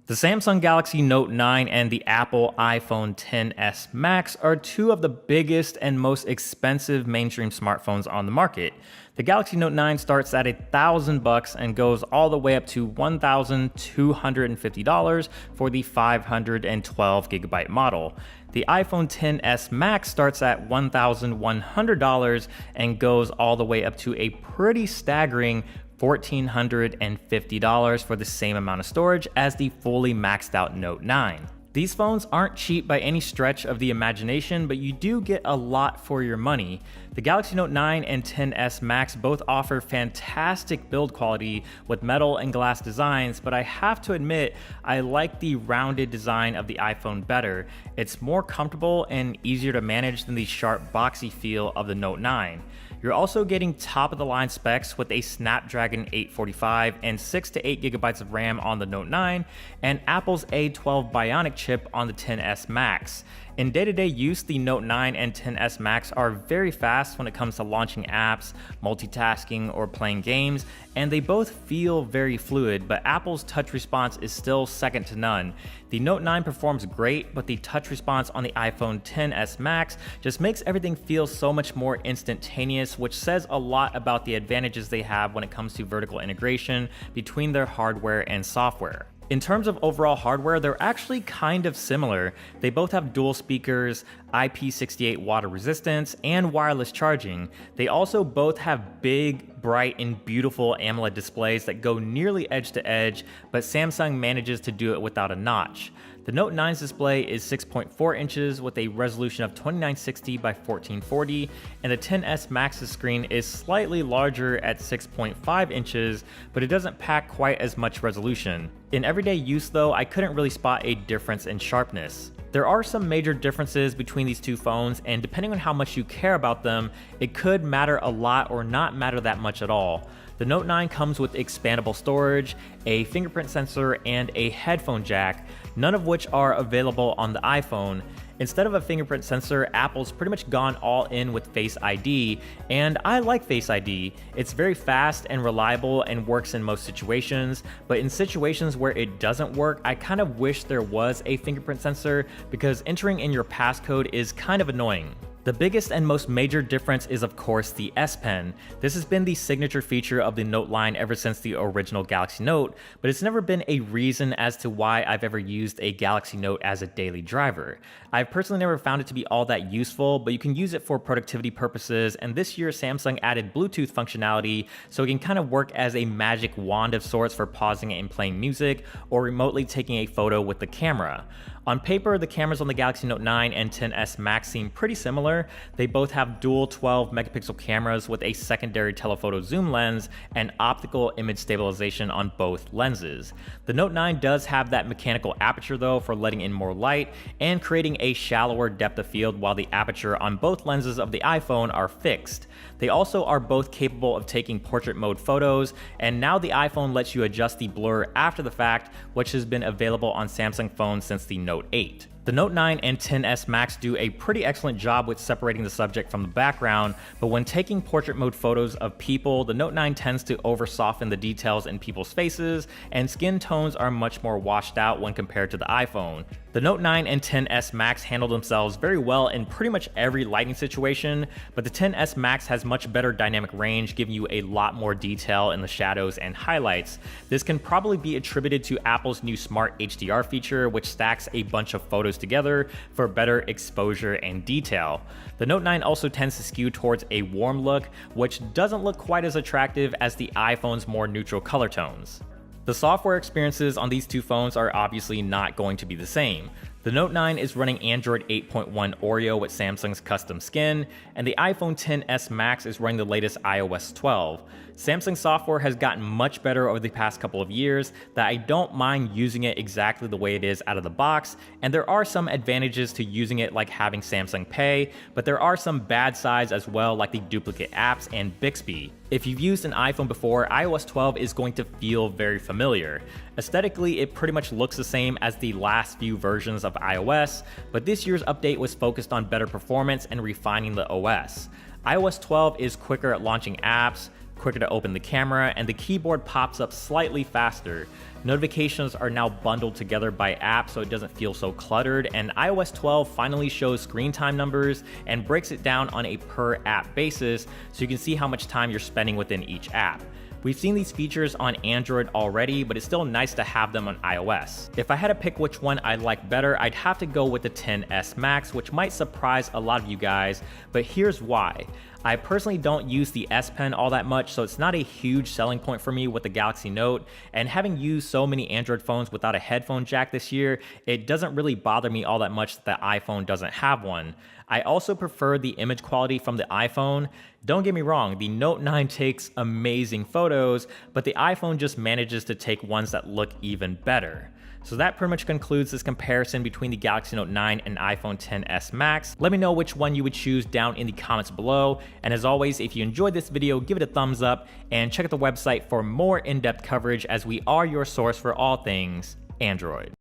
The Samsung Galaxy Note 9 and the Apple iPhone XS Max are two of the biggest and most expensive mainstream smartphones on the market. The Galaxy Note 9 starts at $1,000 and goes all the way up to $1,250 for the 512GB model. The iPhone XS Max starts at $1,100 and goes all the way up to a pretty staggering $1,450 for the same amount of storage as the fully maxed out Note 9. These phones aren't cheap by any stretch of the imagination, but you do get a lot for your money. The Galaxy Note 9 and XS Max both offer fantastic build quality with metal and glass designs, but I have to admit I like the rounded design of the iPhone better. It's more comfortable and easier to manage than the sharp boxy feel of the Note 9. You're also getting top of the line specs with a Snapdragon 845 and 6 to 8 gigabytes of RAM on the Note 9 and Apple's A12 Bionic chip on the XS Max. In day-to-day use, the Note 9 and XS Max are very fast when it comes to launching apps, multitasking, or playing games, and they both feel very fluid, but Apple's touch response is still second to none. The Note 9 performs great, but the touch response on the iPhone XS Max just makes everything feel so much more instantaneous, which says a lot about the advantages they have when it comes to vertical integration between their hardware and software. In terms of overall hardware, they're actually kind of similar. They both have dual speakers, IP68 water resistance, and wireless charging. They also both have big, bright, and beautiful AMOLED displays that go nearly edge to edge, but Samsung manages to do it without a notch. The Note 9's display is 6.4 inches with a resolution of 2960 by 1440, and the XS Max's screen is slightly larger at 6.5 inches, but it doesn't pack quite as much resolution. In everyday use though, I couldn't really spot a difference in sharpness. There are some major differences between these two phones, and depending on how much you care about them, it could matter a lot or not matter that much at all. The Note 9 comes with expandable storage, a fingerprint sensor, and a headphone jack, none of which are available on the iPhone. Instead of a fingerprint sensor, Apple's pretty much gone all in with Face ID, and I like Face ID. It's very fast and reliable and works in most situations, but in situations where it doesn't work, I kind of wish there was a fingerprint sensor because entering in your passcode is kind of annoying. The biggest and most major difference is of course the S Pen. This has been the signature feature of the Note line ever since the original Galaxy Note, but it's never been a reason as to why I've ever used a Galaxy Note as a daily driver. I've personally never found it to be all that useful, but you can use it for productivity purposes, and this year Samsung added Bluetooth functionality so it can kind of work as a magic wand of sorts for pausing and playing music or remotely taking a photo with the camera. On paper, the cameras on the Galaxy Note 9 and XS Max seem pretty similar. They both have dual 12 megapixel cameras with a secondary telephoto zoom lens and optical image stabilization on both lenses. The Note 9 does have that mechanical aperture though for letting in more light and creating a shallower depth of field, while the aperture on both lenses of the iPhone are fixed. They also are both capable of taking portrait mode photos, and now the iPhone lets you adjust the blur after the fact, which has been available on Samsung phones since the Note 8. The Note 9 and XS Max do a pretty excellent job with separating the subject from the background, but when taking portrait mode photos of people, the Note 9 tends to over soften the details in people's faces, and skin tones are much more washed out when compared to the iPhone. The Note 9 and XS Max handle themselves very well in pretty much every lighting situation, but the XS Max has much better dynamic range, giving you a lot more detail in the shadows and highlights. This can probably be attributed to Apple's new Smart HDR feature, which stacks a bunch of photos together for better exposure and detail. The Note 9 also tends to skew towards a warm look, which doesn't look quite as attractive as the iPhone's more neutral color tones. The software experiences on these two phones are obviously not going to be the same. The Note 9 is running Android 8.1 Oreo with Samsung's custom skin, and the iPhone XS Max is running the latest iOS 12. Samsung software has gotten much better over the past couple of years that I don't mind using it exactly the way it is out of the box, and there are some advantages to using it like having Samsung Pay, but there are some bad sides as well, like the duplicate apps and Bixby. If you've used an iPhone before, iOS 12 is going to feel very familiar. Aesthetically, it pretty much looks the same as the last few versions of iOS, but this year's update was focused on better performance and refining the OS. iOS 12 is quicker at launching apps, quicker to open the camera, and the keyboard pops up slightly faster. Notifications are now bundled together by app so it doesn't feel so cluttered, and iOS 12 finally shows screen time numbers and breaks it down on a per app basis so you can see how much time you're spending within each app. We've seen these features on Android already, but it's still nice to have them on iOS. If I had to pick which one I like better, I'd have to go with the XS Max, which might surprise a lot of you guys, but here's why. I personally don't use the S Pen all that much, so it's not a huge selling point for me with the Galaxy Note, and having used so many Android phones without a headphone jack this year, it doesn't really bother me all that much that the iPhone doesn't have one. I also prefer the image quality from the iPhone. Don't get me wrong, the Note 9 takes amazing photos, but the iPhone just manages to take ones that look even better. So that pretty much concludes this comparison between the Galaxy Note 9 and iPhone XS Max. Let me know which one you would choose down in the comments below. And as always, if you enjoyed this video, give it a thumbs up and check out the website for more in-depth coverage, as we are your source for all things Android.